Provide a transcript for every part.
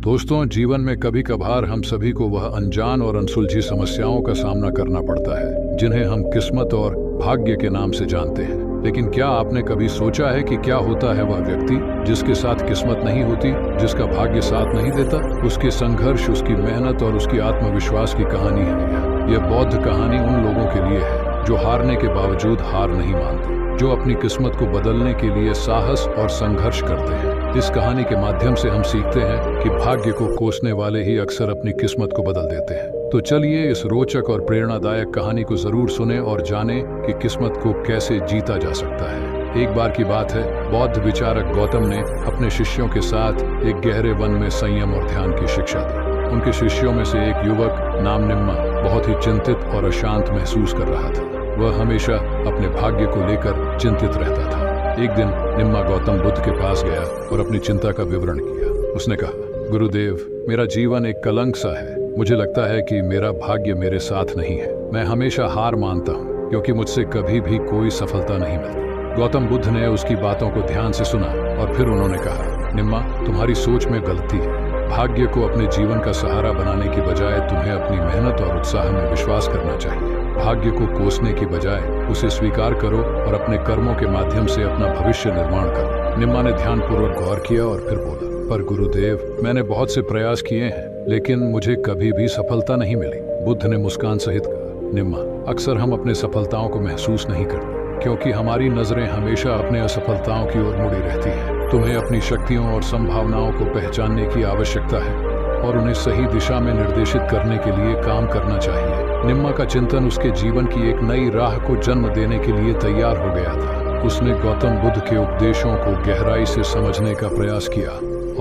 दोस्तों, जीवन में कभी कभार हम सभी को वह अनजान और अनसुलझी समस्याओं का सामना करना पड़ता है जिन्हें हम किस्मत और भाग्य के नाम से जानते हैं। लेकिन क्या आपने कभी सोचा है कि क्या होता है वह व्यक्ति जिसके साथ किस्मत नहीं होती, जिसका भाग्य साथ नहीं देता? उसके संघर्ष, उसकी मेहनत और उसकी आत्मविश्वास की कहानी है। यह बौद्ध कहानी उन लोगों के लिए है जो हारने के बावजूद हार नहीं मानते, जो अपनी किस्मत को बदलने के लिए साहस और संघर्ष करते हैं। इस कहानी के माध्यम से हम सीखते हैं कि भाग्य को कोसने वाले ही अक्सर अपनी किस्मत को बदल देते हैं। तो चलिए इस रोचक और प्रेरणादायक कहानी को जरूर सुने और जानें कि किस्मत को कैसे जीता जा सकता है। एक बार की बात है, बौद्ध विचारक गौतम ने अपने शिष्यों के साथ एक गहरे वन में संयम और ध्यान की शिक्षा दी। उनके शिष्यों में से एक युवक नाम निम्मा बहुत ही चिंतित और अशांत महसूस कर रहा था। वह हमेशा अपने भाग्य को लेकर चिंतित रहता था। एक दिन निम्मा गौतम बुद्ध के पास गया और अपनी चिंता का विवरण किया। उसने कहा, गुरुदेव, मेरा जीवन एक कलंक सा है। मुझे लगता है कि मेरा भाग्य मेरे साथ नहीं है। मैं हमेशा हार मानता हूँ क्योंकि मुझसे कभी भी कोई सफलता नहीं मिलती। गौतम बुद्ध ने उसकी बातों को ध्यान से सुना और फिर उन्होंने कहा, निम्मा, तुम्हारी सोच में गलती है। भाग्य को अपने जीवन का सहारा बनाने की बजाय तुम्हें अपनी मेहनत और उत्साह में विश्वास करना चाहिए। भाग्य को कोसने की बजाय उसे स्वीकार करो और अपने कर्मों के माध्यम से अपना भविष्य निर्माण करो। निम्मा ने ध्यानपूर्वक गौर किया और फिर बोला, पर गुरुदेव, मैंने बहुत से प्रयास किए हैं लेकिन मुझे कभी भी सफलता नहीं मिली। बुद्ध ने मुस्कान सहित कहा, निम्मा, अक्सर हम अपने सफलताओं को महसूस नहीं करते क्योंकि हमारी नजरें हमेशा अपने असफलताओं की ओर मुड़ी रहती हैं। तुम्हें अपनी शक्तियों और संभावनाओं को पहचानने की आवश्यकता है और उन्हें सही दिशा में निर्देशित करने के लिए काम करना चाहिए। निम्मा का चिंतन उसके जीवन की एक नई राह को जन्म देने के लिए तैयार हो गया था। उसने गौतम बुद्ध के उपदेशों को गहराई से समझने का प्रयास किया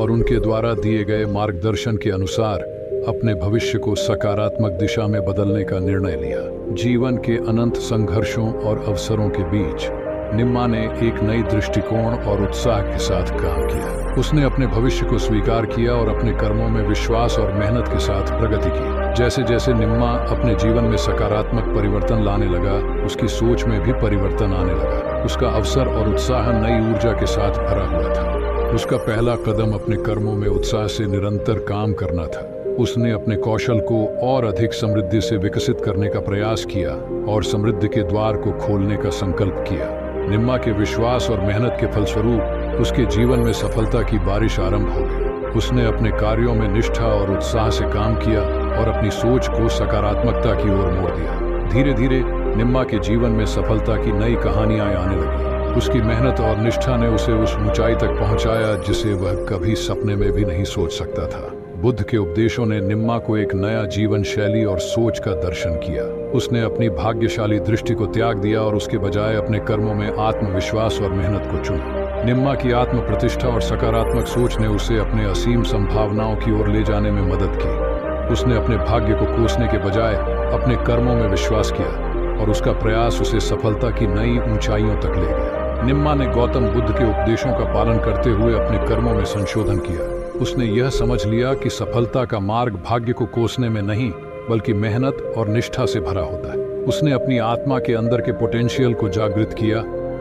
और उनके द्वारा दिए गए मार्गदर्शन के अनुसार अपने भविष्य को सकारात्मक दिशा में बदलने का निर्णय लिया। जीवन के अनंत संघर्षों और अवसरों के बीच निम्मा ने एक नई दृष्टिकोण और उत्साह के साथ काम किया। उसने अपने भविष्य को स्वीकार किया और अपने कर्मों में विश्वास और मेहनत के साथ प्रगति की। जैसे जैसे निम्मा अपने जीवन में सकारात्मक परिवर्तन लाने लगा, उसकी सोच में भी परिवर्तन आने लगा। उसका अवसर और उत्साह नई ऊर्जा के साथ भरा हुआ था। उसका पहला कदम अपने कर्मों में उत्साह से निरंतर काम करना था। उसने अपने कौशल को और अधिक समृद्धि से विकसित करने का प्रयास किया और समृद्धि के द्वार को खोलने का संकल्प किया। निम्मा के विश्वास और मेहनत के फलस्वरूप उसके जीवन में सफलता की बारिश आरंभ हो गई। उसने अपने कार्यों में निष्ठा और उत्साह से काम किया और अपनी सोच को सकारात्मकता की ओर मोड़ दिया। धीरे धीरे निम्मा के जीवन में सफलता की नई कहानियां आने लगी। उसकी मेहनत और निष्ठा ने उसे उस ऊंचाई तक पहुंचाया जिसे वह कभी सपने में भी नहीं सोच सकता था। बुद्ध के उपदेशों ने निम्मा को एक नया जीवन शैली और सोच का दर्शन किया। उसने अपनी भाग्यशाली दृष्टि को त्याग दिया और उसके बजाय अपने कर्मों में आत्मविश्वास और मेहनत को चुना। निम्मा की आत्म प्रतिष्ठा और सकारात्मक सोच ने उसे अपने असीम संभावनाओं की ओर ले जाने में मदद की। उसने अपने भाग्य को कोसने के बजाय अपने कर्मों में विश्वास किया और उसका प्रयास उसे सफलता की नई ऊंचाइयों तक ले गया। निम्मा ने गौतम बुद्ध के उपदेशों का पालन करते हुए अपने कर्मों में संशोधन किया। उसने यह समझ लिया कि सफलता का मार्ग भाग्य को कोसने में नहीं बल्कि मेहनत और निष्ठा से भरा होता है। उसने अपनी आत्मा के अंदर के पोटेंशियल को जागृत किया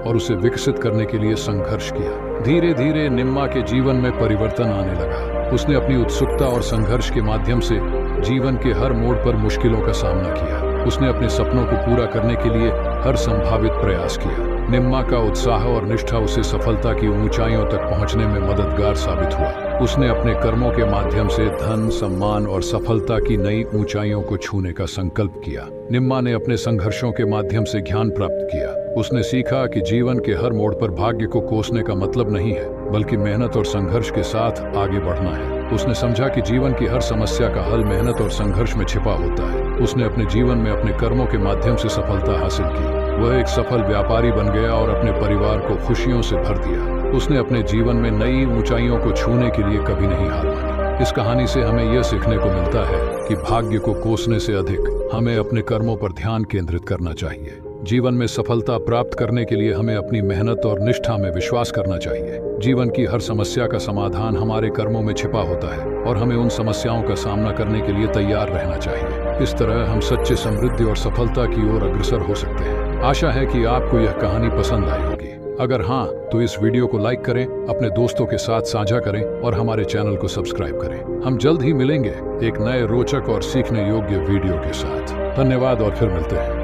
और उसे विकसित करने के लिए संघर्ष किया। धीरे धीरे निम्मा के जीवन में परिवर्तन आने लगा। उसने अपनी उत्सुकता और संघर्ष के माध्यम से जीवन के हर मोड़ पर मुश्किलों का सामना किया। उसने अपने सपनों को पूरा करने के लिए हर संभावित प्रयास किया। निम्मा का उत्साह और निष्ठा उसे सफलता की ऊंचाइयों तक पहुंचने में मददगार साबित हुआ। उसने अपने कर्मों के माध्यम से धन, सम्मान और सफलता की नई ऊंचाइयों को छूने का संकल्प किया। निम्मा ने अपने संघर्षों के माध्यम से ज्ञान प्राप्त किया। उसने सीखा कि जीवन के हर मोड़ पर भाग्य को कोसने का मतलब नहीं है बल्कि मेहनत और संघर्ष के साथ आगे बढ़ना है। उसने समझा कि जीवन की हर समस्या का हल मेहनत और संघर्ष में छिपा होता है। उसने अपने जीवन में अपने कर्मों के माध्यम से सफलता हासिल की। वह एक सफल व्यापारी बन गया और अपने परिवार को खुशियों से भर दिया। उसने अपने जीवन में नई ऊंचाइयों को छूने के लिए कभी नहीं हार मानी। इस कहानी से हमें यह सीखने को मिलता है कि भाग्य को कोसने से अधिक हमें अपने कर्मों पर ध्यान केंद्रित करना चाहिए। जीवन में सफलता प्राप्त करने के लिए हमें अपनी मेहनत और निष्ठा में विश्वास करना चाहिए। जीवन की हर समस्या का समाधान हमारे कर्मों में छिपा होता है और हमें उन समस्याओं का सामना करने के लिए तैयार रहना चाहिए। इस तरह हम सच्चे समृद्धि और सफलता की ओर अग्रसर हो सकते हैं। आशा है कि आपको यह कहानी पसंद आई होगी। अगर हाँ, तो इस वीडियो को लाइक करें, अपने दोस्तों के साथ साझा करें और हमारे चैनल को सब्सक्राइब करें। हम जल्द ही मिलेंगे एक नए रोचक और सीखने योग्य वीडियो के साथ। धन्यवाद और फिर मिलते हैं।